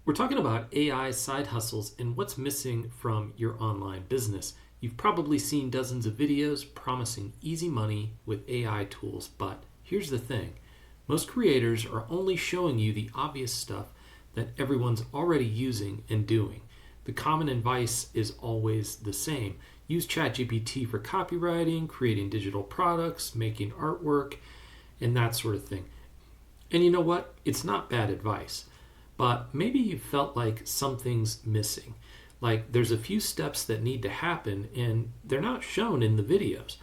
We're talking about AI side hustles and what's missing from your online business. You've probably seen dozens of videos promising easy money with AI tools, but here's the thing. Most creators are only showing you the obvious stuff that everyone's already using and doing. The common advice is always the same. Use ChatGPT for copywriting, creating digital products, making artwork, and that sort of thing. And you know what? It's not bad advice. But maybe you felt like something's missing. Like there's a few steps that need to happen and they're not shown in the videos.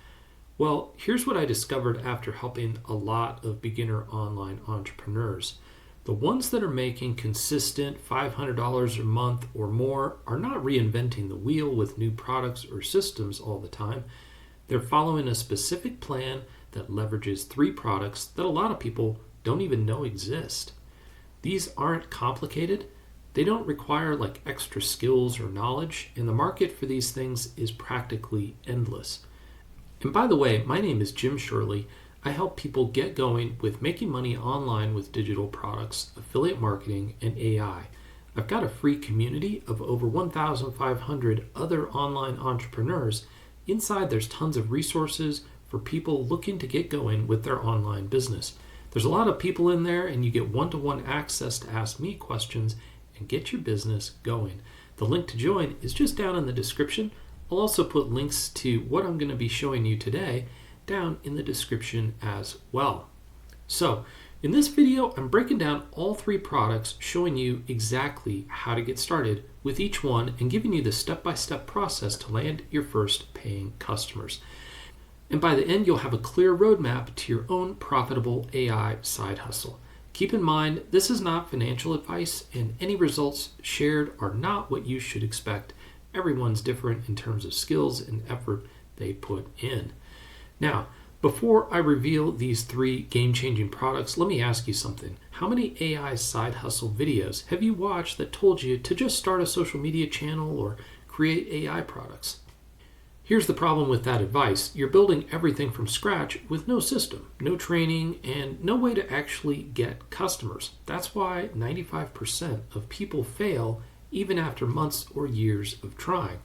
Well, here's what I discovered after helping a lot of beginner online entrepreneurs. The ones that are making consistent $500 a month or more are not reinventing the wheel with new products or systems all the time. They're following a specific plan that leverages 3 products that a lot of people don't even know exist. These aren't complicated. They don't require like extra skills or knowledge, and the market for these things is practically endless. And by the way, my name is Jim Shirley. I help people get going with making money online with digital products, affiliate marketing, and AI. I've got a free community of over 1,500 other online entrepreneurs. Inside, there's tons of resources for people looking to get going with their online business. There's a lot of people in there, and you get one-to-one access to ask me questions and get your business going. The link to join is just down in the description. I'll also put links to what I'm going to be showing you today down in the description as well. So, in this video, I'm breaking down all 3 products, showing you exactly how to get started with each one and giving you the step-by-step process to land your first paying customers. And by the end, you'll have a clear roadmap to your own profitable AI side hustle. Keep in mind, this is not financial advice, and any results shared are not what you should expect. Everyone's different in terms of skills and effort they put in. Now, before I reveal these 3 game-changing products, let me ask you something. How many AI side hustle videos have you watched that told you to just start a social media channel or create AI products? Here's the problem with that advice. You're building everything from scratch with no system, no training, and no way to actually get customers. That's why 95% of people fail even after months or years of trying.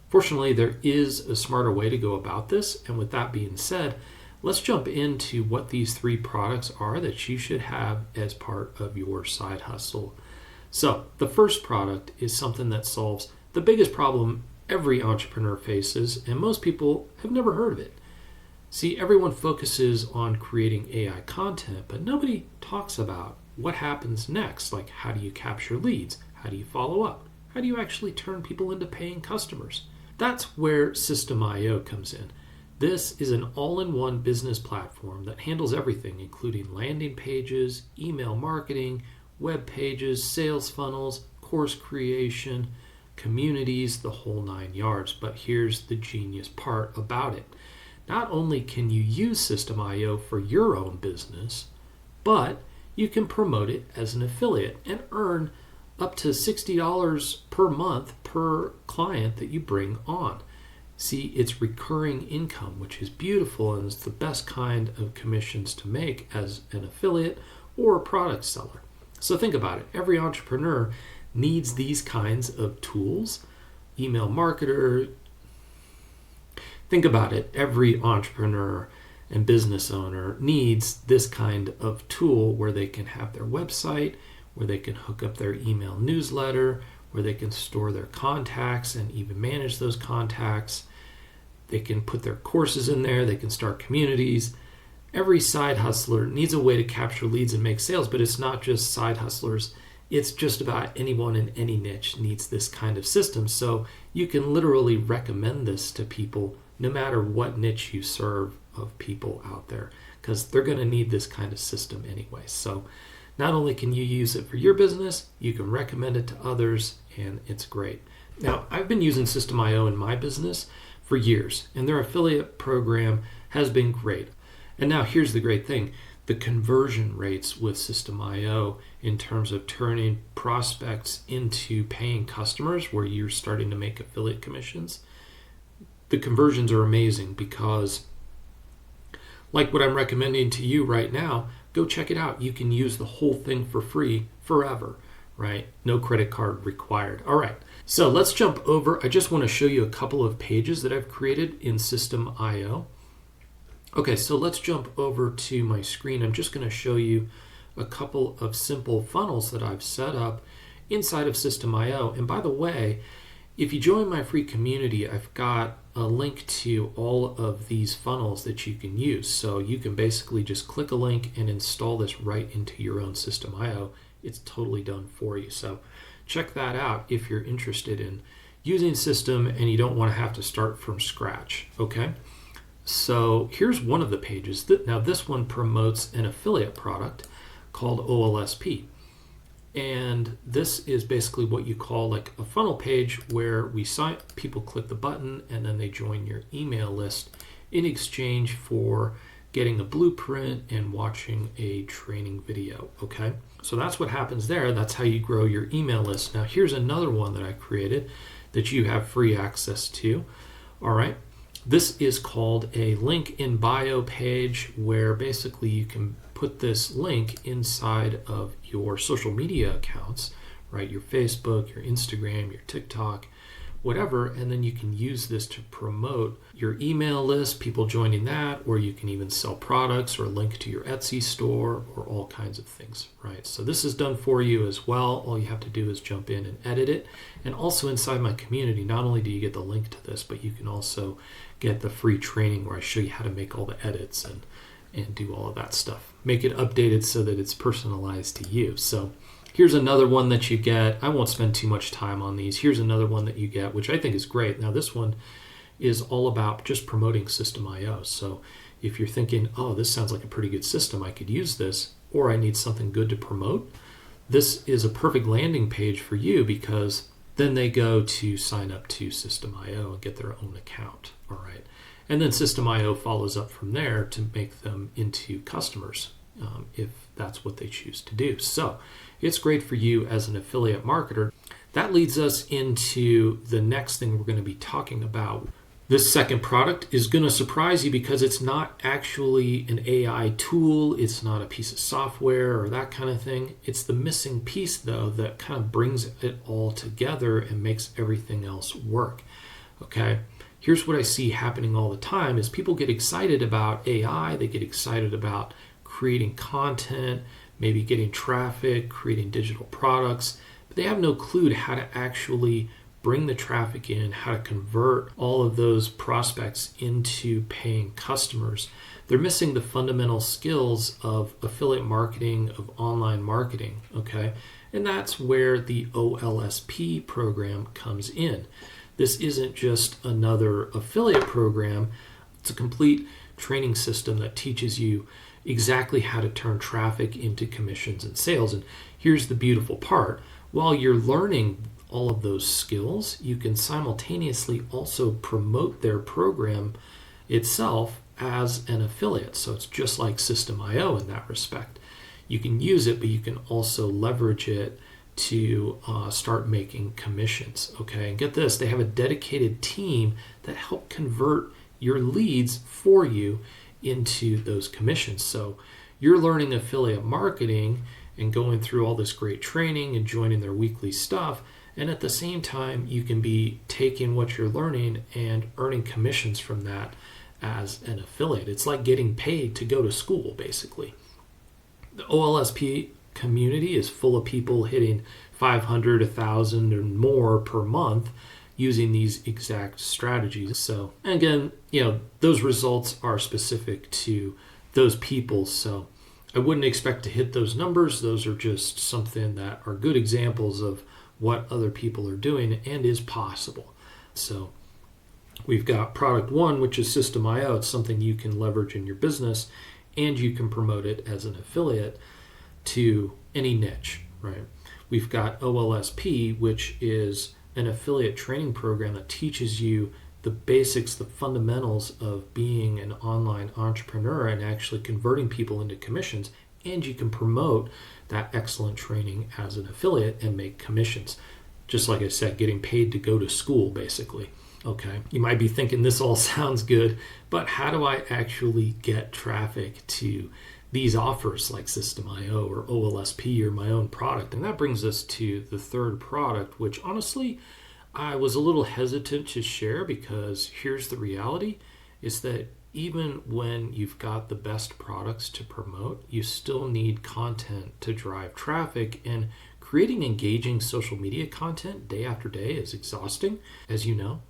Fortunately, there is a smarter way to go about this, and with that being said, let's jump into what these 3 products are that you should have as part of your side hustle. So, the first product is something that solves the biggest problem every entrepreneur faces, and most people have never heard of it. See, everyone focuses on creating AI content, but nobody talks about what happens next. Like, how do you capture leads? How do you follow up? How do you actually turn people into paying customers? That's where Systemio comes in. This is an all-in-one business platform that handles everything, including landing pages, email marketing, web pages, sales funnels, course creation, communities, the whole 9 yards. But here's the genius part about it. Not only can you use Systemio for your own business, but you can promote it as an affiliate and earn up to $60 per month per client that you bring on. See, it's recurring income, which is beautiful, and it's the best kind of commissions to make as an affiliate or a product seller. So think about it. Every entrepreneur needs these kinds of tools. Email marketer. Think about it. Every entrepreneur and business owner needs this kind of tool where they can have their website, where they can hook up their email newsletter, where they can store their contacts and even manage those contacts. They can put their courses in there. They can start communities. Every side hustler needs a way to capture leads and make sales, but it's not just side hustlers. It's just about anyone in any niche needs this kind of system. So you can literally recommend this to people no matter what niche you serve of people out there, because they're going to need this kind of system anyway. So not only can you use it for your business, you can recommend it to others, and it's great. Now, I've been using Systemio in my business for years, and their affiliate program has been great. And now here's the great thing. The conversion rates with Systemio in terms of turning prospects into paying customers where you're starting to make affiliate commissions, the conversions are amazing because, like what I'm recommending to you right now, go check it out. You can use the whole thing for free forever. right? No credit card required. All right, so let's jump over. I just want to show you a couple of pages that I've created in Systemio. Okay, so let's jump over to my screen. I'm just going to show you a couple of simple funnels that I've set up inside of Systemio. And by the way, if you join my free community, I've got a link to all of these funnels that you can use. So you can basically just click a link and install this right into your own Systemio. It's totally done for you. So check that out if you're interested in using System and you don't want to have to start from scratch, okay? So here's one of the pages. Now this one promotes an affiliate product called OSP. And this is basically what you call like a funnel page where people click the button and then they join your email list in exchange for getting a blueprint and watching a training video, okay? So that's what happens there. That's how you grow your email list. Now here's another one that I created that you have free access to, all right? This is called a link in bio page where basically you can put this link inside of your social media accounts, right? Your Facebook, your Instagram, your TikTok, whatever, and then you can use this to promote your email list, people joining that, or you can even sell products or link to your Etsy store or all kinds of things, right? So this is done for you as well. All you have to do is jump in and edit it. And also inside my community, not only do you get the link to this, but you can also get the free training where I show you how to make all the edits and do all of that stuff. Make it updated so that it's personalized to you. So here's another one that you get. I won't spend too much time on these. Here's another one that you get, which I think is great. Now this one is all about just promoting Systemio. So if you're thinking, oh, this sounds like a pretty good system, I could use this, or I need something good to promote, this is a perfect landing page for you because then they go to sign up to Systemio and get their own account, all right? And then Systemio follows up from there to make them into customers if that's what they choose to do. So it's great for you as an affiliate marketer. That leads us into the next thing we're going to be talking about. This second product is going to surprise you because it's not actually an AI tool. It's not a piece of software or that kind of thing. It's the missing piece, though, that kind of brings it all together and makes everything else work. Okay? Here's what I see happening all the time is people get excited about AI. They get excited about creating content, maybe getting traffic, creating digital products, but they have no clue to how to actually bring the traffic in, how to convert all of those prospects into paying customers. They're missing the fundamental skills of affiliate marketing, of online marketing, okay? And that's where the OSP program comes in. This isn't just another affiliate program. It's a complete training system that teaches you exactly how to turn traffic into commissions and sales. And here's the beautiful part. While you're learning all of those skills, you can simultaneously also promote their program itself as an affiliate. So it's just like Systemio in that respect. You can use it, but you can also leverage it to start making commissions, okay? And get this, they have a dedicated team that help convert your leads for you into those commissions. So you're learning affiliate marketing and going through all this great training and joining their weekly stuff, and at the same time, you can be taking what you're learning and earning commissions from that as an affiliate. It's like getting paid to go to school, basically. The OSP community is full of people hitting 500, 1,000 or more per month using these exact strategies. So again, those results are specific to those people. So I wouldn't expect to hit those numbers. Those are just something that are good examples of what other people are doing and is possible. So we've got product one, which is Systemio. It's something you can leverage in your business and you can promote it as an affiliate to any niche, right? We've got OSP, which is an affiliate training program that teaches you the basics, the fundamentals of being an online entrepreneur and actually converting people into commissions. And you can promote that excellent training as an affiliate and make commissions. Just like I said, getting paid to go to school, basically. Okay, you might be thinking this all sounds good, but how do I actually get traffic to these offers like Systemio or OLSP or my own product. And that brings us to the third product, which honestly I was a little hesitant to share, because here's the reality, is that even when you've got the best products to promote, you still need content to drive traffic, and creating engaging social media content day after day is exhausting, as you know.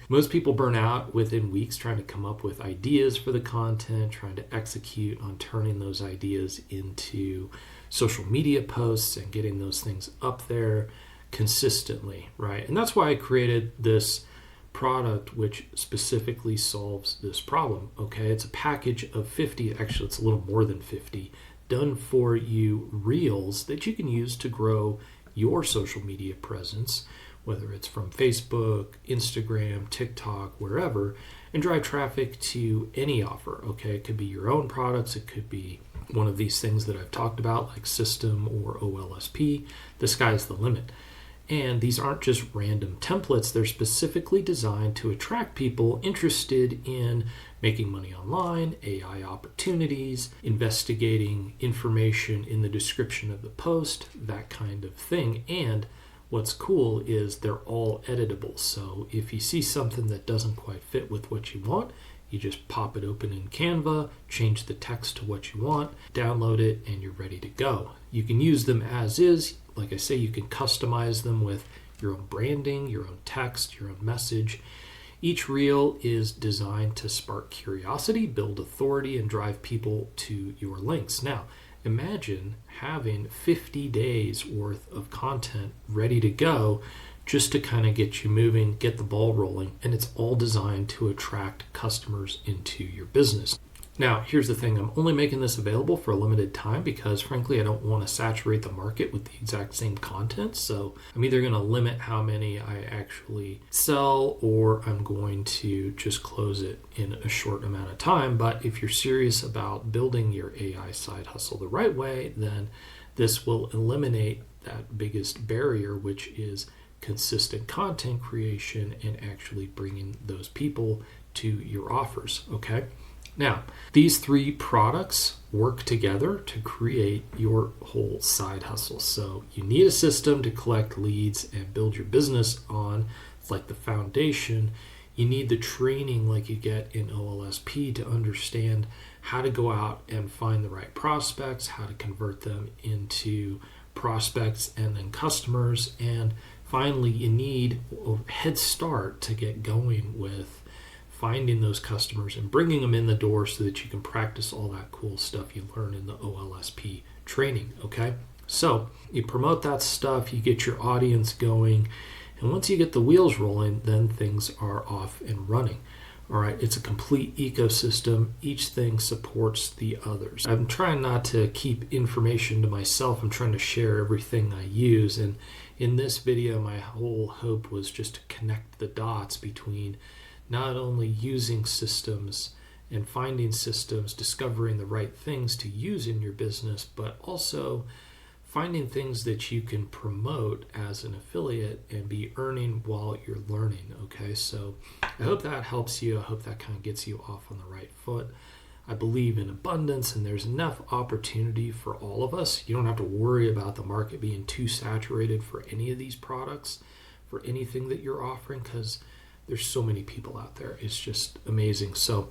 Most people burn out within weeks trying to come up with ideas for the content, trying to execute on turning those ideas into social media posts and getting those things up there consistently, right? And that's why I created this product which specifically solves this problem. Okay, it's a package of 50, actually it's a little more than 50 done for you reels that you can use to grow your social media presence, whether it's from Facebook, Instagram, TikTok, wherever, and drive traffic to any offer. Okay, it could be your own products, it could be one of these things that I've talked about like System or OLSP. The sky's the limit. And these aren't just random templates. They're specifically designed to attract people interested in making money online, AI opportunities, investigating information in the description of the post, that kind of thing. And what's cool is they're all editable. So if you see something that doesn't quite fit with what you want, you just pop it open in Canva, change the text to what you want, download it, and you're ready to go. You can use them as is. Like I say, you can customize them with your own branding, your own text, your own message. Each reel is designed to spark curiosity, build authority, and drive people to your links. Now, imagine having 50 days worth of content ready to go just to kind of get you moving, get the ball rolling, and it's all designed to attract customers into your business. Now, here's the thing. I'm only making this available for a limited time because, frankly, I don't want to saturate the market with the exact same content. So I'm either going to limit how many I actually sell, or I'm going to just close it in a short amount of time. But if you're serious about building your AI side hustle the right way, then this will eliminate that biggest barrier, which is consistent content creation and actually bringing those people to your offers. Okay. Now, these three products work together to create your whole side hustle. So you need a system to collect leads and build your business on. It's like the foundation. You need the training like you get in OLSP to understand how to go out and find the right prospects, how to convert them into prospects and then customers. And finally, you need a head start to get going with finding those customers and bringing them in the door so that you can practice all that cool stuff you learn in the OLSP training, okay? So you promote that stuff, you get your audience going, and once you get the wheels rolling, then things are off and running. All right, it's a complete ecosystem. Each thing supports the others. I'm trying not to keep information to myself. I'm trying to share everything I use. And in this video, my whole hope was just to connect the dots between not only using systems and finding systems, discovering the right things to use in your business, but also finding things that you can promote as an affiliate and be earning while you're learning. Okay, so I hope that helps you. I hope that kind of gets you off on the right foot. I believe in abundance, and there's enough opportunity for all of us. You don't have to worry about the market being too saturated for any of these products, for anything that you're offering, because there's so many people out there. It's just amazing. So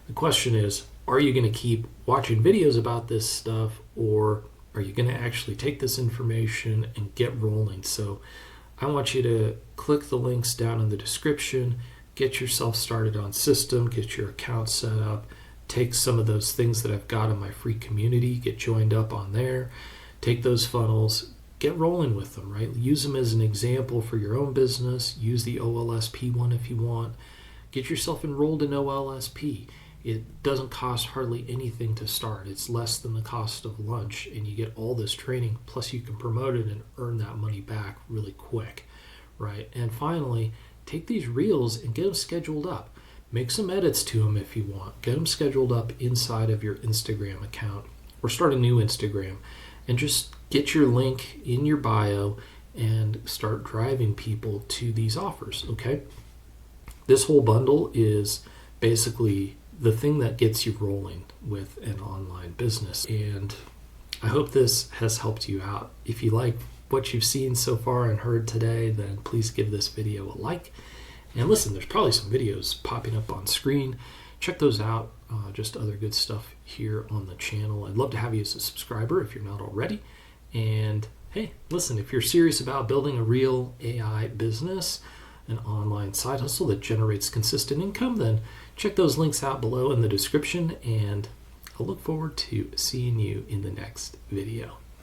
the question is, are you going to keep watching videos about this stuff, or are you going to actually take this information and get rolling? So I want you to click the links down in the description, get yourself started on System, get your account set up, take some of those things that I've got in my free community, get joined up on there, take those funnels, get rolling with them, right? Use them as an example for your own business. Use the OLSP one if you want. Get yourself enrolled in OLSP. It doesn't cost hardly anything to start. It's less than the cost of lunch, and you get all this training, plus you can promote it and earn that money back really quick, right? And finally, take these reels and get them scheduled up. Make some edits to them if you want. Get them scheduled up inside of your Instagram account, or start a new Instagram, and just get your link in your bio and start driving people to these offers, okay? This whole bundle is basically the thing that gets you rolling with an online business. And I hope this has helped you out. If you like what you've seen so far and heard today, then please give this video a like. And listen, there's probably some videos popping up on screen. Check those out. Just other good stuff here on the channel. I'd love to have you as a subscriber if you're not already. And hey, listen, if you're serious about building a real AI business, an online side hustle that generates consistent income, then check those links out below in the description. And I'll look forward to seeing you in the next video.